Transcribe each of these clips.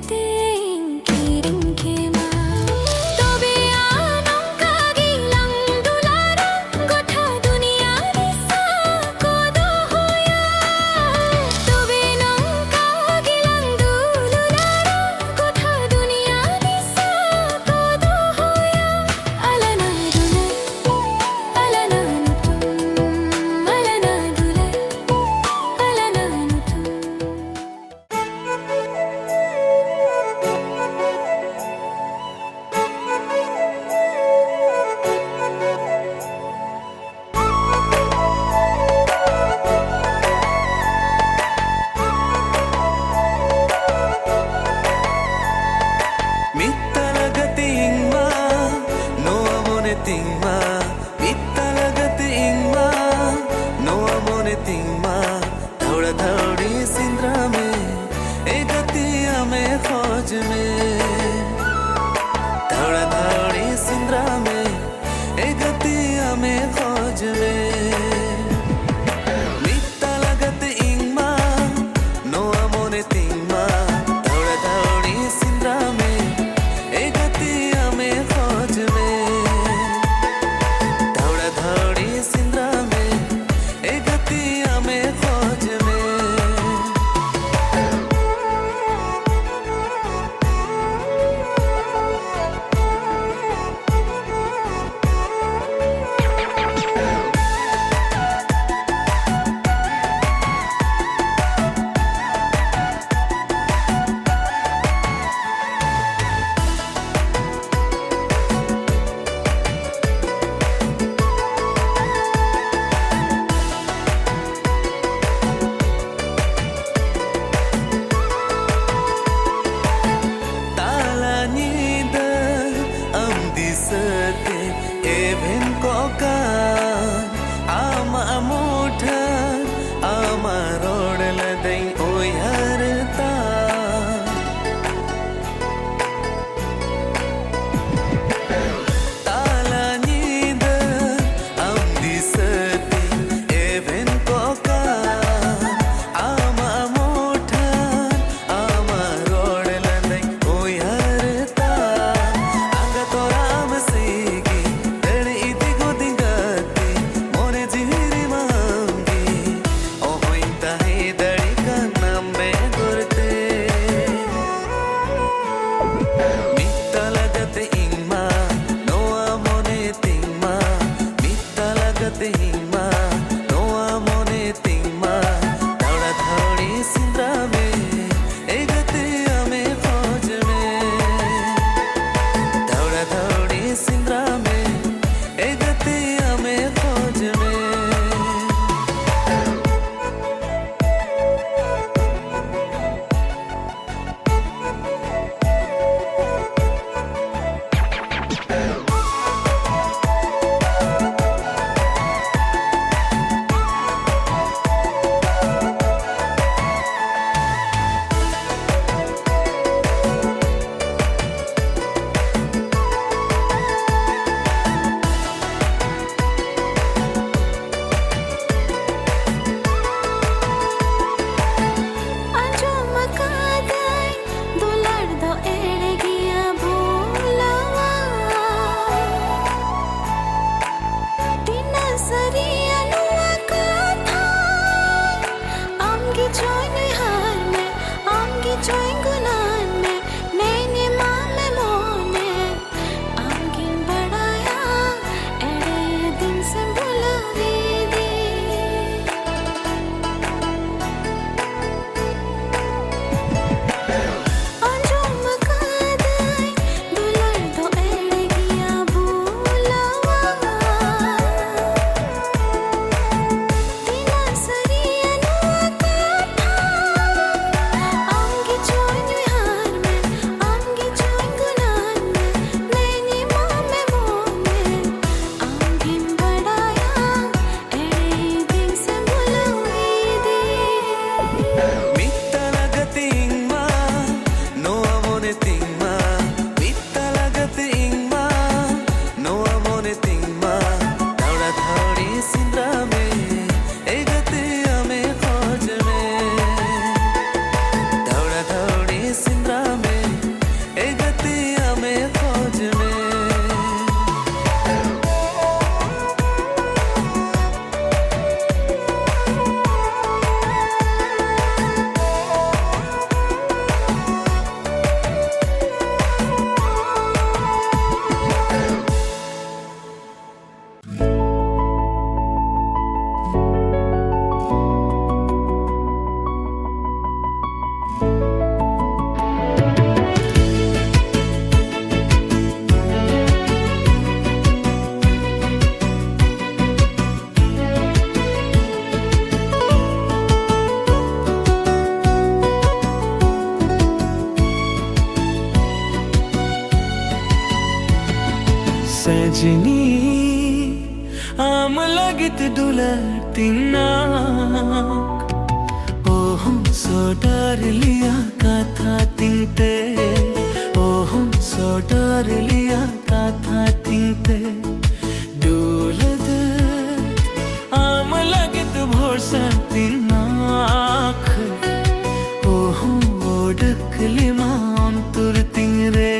dating kiring-kema tobe anong kagilang dulara gotha duniya ni sa kodo hoya tobe nong kagilang dulara gotha duniya ni sa kodo hoya alana dule alana nutun alana dule alana nutun सजनी आम लगित दुलर्तिनाक ओहुं सोडर लिया कथा तिंते ओहुं सोडर लिया कथा तिंते दुलद आम लगित Bhorsa तिनाक ओहुं ओडक lima अंतुर Tingre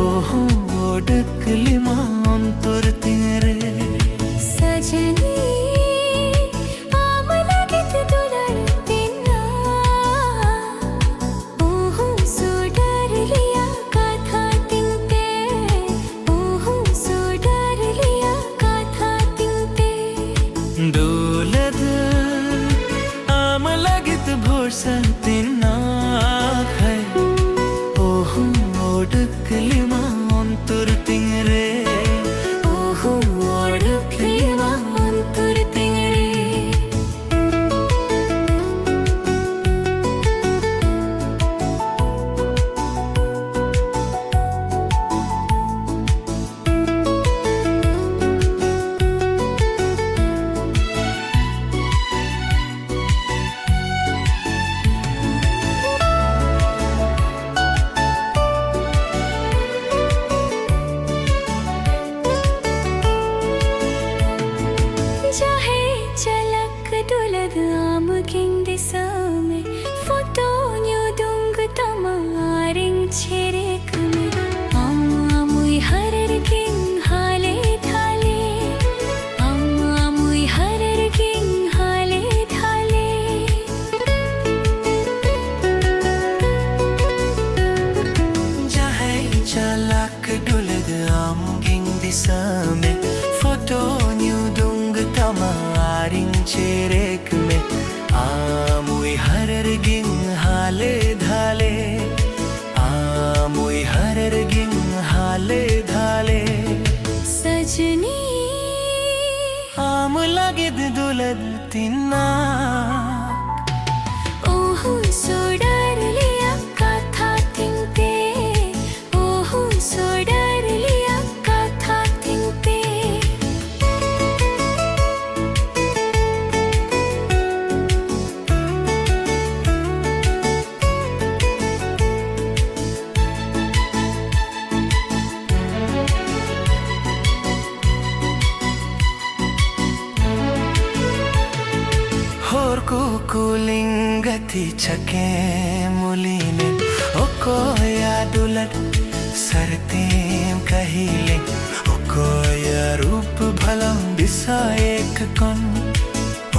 ओहुं ओडक lima अंतुर Tingre सजनी आम लगित दुलर्तिनाक ओहुं सोडर लिया कथा तिंते ओहुं सोडर लिया कथा तिंते दुलद आम लगित भोरसा तिनाक है ओहुं ओडक लिमा अंतुर तिंगरे ओहुं ओडक लिमा अंतुर तिंगरे चाहे चलक दुलद आम गिंग दिसमे फोटो न्यू दुंग तमारिंग छेरेक में आमुई हरर गिंग हाले थाले आमुई हरर गिंग हाले थाले चाहे चलक दुलद आम गिंग दिसमे फोटो न्यू दुंग तमारिंग चेरेक में आमुई हरर गिंग हाले धाले आमुई हरर गिंग हाले धाले सजनी आम लगिद दुलद तिन्ना ओहुं सोडर लिया कथा तिंते ओहुं सोडर लिया कथा तिंते होर कुकुलिंगति छके मुलीने ओको या दुलद सरतेम कहिले ओको या रूप भलम दिसा एक कन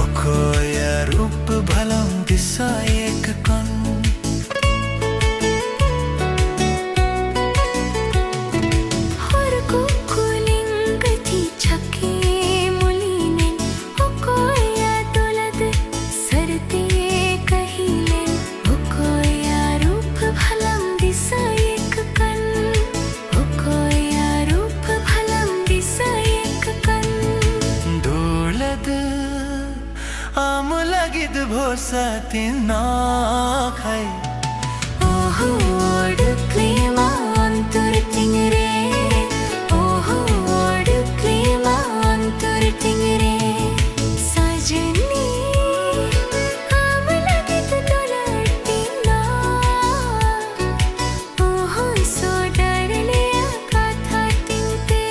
ओको या रूप भलम दिसा एक कन होर कुकुलिंगति छके मुलीने ओको या दुलद सरते कहिले ओको या रूप भलम दिसा एक कन ओको या रूप भलम दिसा एक कन दुलद आम लगिद भोरसा तिनाक है ओहुं ओडक लिमा अंतुर तिंगरे ओहुं ओडक लिमा अंतुर तिंगरे सजनी आम लगित दुलर्तिनाक ओहुं सोडर लिया कथा तिंते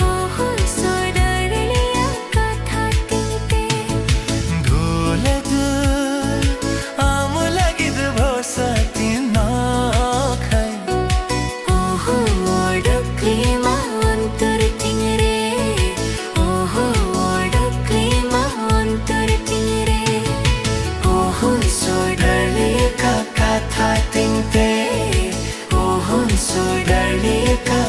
ओहुं सोडर लिया कथा तिंते दुलद आम लगिद भोरसा तिनाक है ओहुं ओडक लिमा अंतुर तिंगरे ओहुं ओडक लिमा अंतुर तिंगरे ओहुं सोडर लिया कथा तिंते ओहुं सोडर लिया